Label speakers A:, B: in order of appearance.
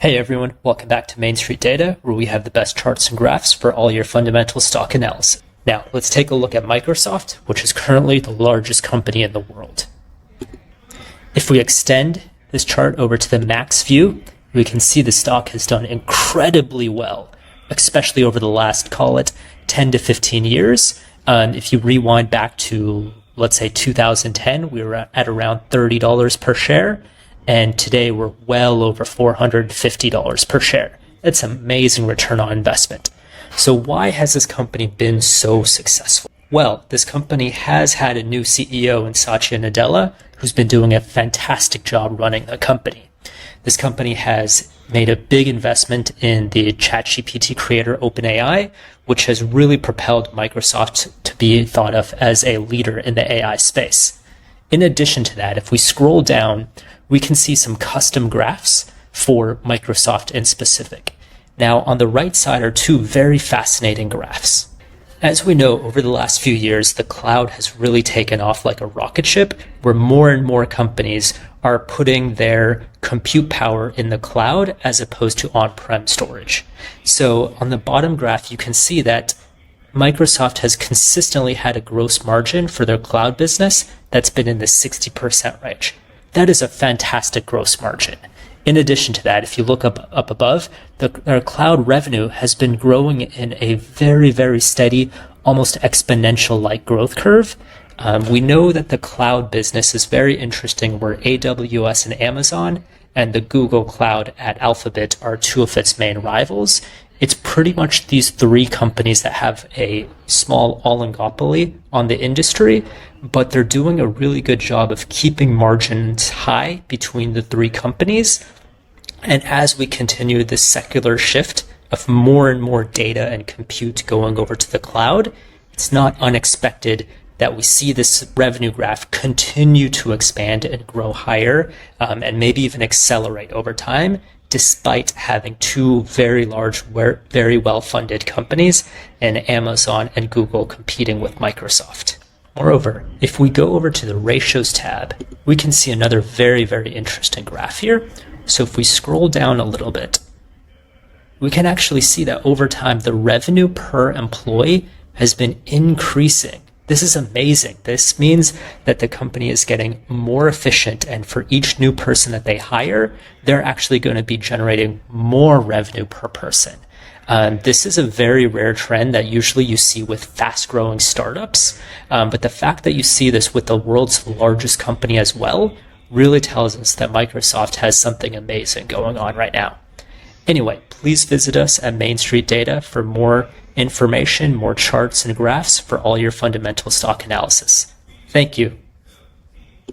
A: Hey everyone, welcome back to Main Street Data, where we have the best charts and graphs for all your fundamental stock analysis. Now, let's take a look at Microsoft, which is currently the largest company in the world. If we extend this chart over to the max view, we can see the stock has done incredibly well, especially over the last, call it, 10 to 15 years. If you rewind back to, let's say, 2010, we were at around $30 per share. And today we're well over $450 per share. That's an amazing return on investment. So why has this company been so successful? Well, this company has had a new CEO in Satya Nadella, who's been doing a fantastic job running the company. This company has made a big investment in the ChatGPT creator OpenAI, which has really propelled Microsoft to be thought of as a leader in the AI space. In addition to that, if we scroll down, we can see some custom graphs for Microsoft in specific. Now, on the right side are two very fascinating graphs. As we know, over the last few years, the cloud has really taken off like a rocket ship, where more and more companies are putting their compute power in the cloud as opposed to on-prem storage. So on the bottom graph, you can see that Microsoft has consistently had a gross margin for their cloud business that's been in the 60% range. That is a fantastic gross margin. In addition to that, if you look up above, their cloud revenue has been growing in a very, very steady, almost exponential-like growth curve. We know that the cloud business is very interesting, where AWS and Amazon and the Google Cloud at Alphabet are two of its main rivals. It's pretty much these three companies that have a small oligopoly on the industry, but they're doing a really good job of keeping margins high between the three companies. And as we continue this secular shift of more and more data and compute going over to the cloud, it's not unexpected that we see this revenue graph continue to expand and grow higher, and maybe even accelerate over time, despite having two very large, very well-funded companies in Amazon and Google competing with Microsoft. Moreover, if we go over to the ratios tab, we can see another very, very interesting graph here. So if we scroll down a little bit, we can actually see that over time, the revenue per employee has been increasing. This is amazing. This means that the company is getting more efficient, and for each new person that they hire, they're actually going to be generating more revenue per person. This is a very rare trend that usually you see with fast-growing startups, but the fact that you see this with the world's largest company as well really tells us that Microsoft has something amazing going on right now. Anyway, please visit us at Main Street Data for more information, more charts and graphs for all your fundamental stock analysis. Thank you.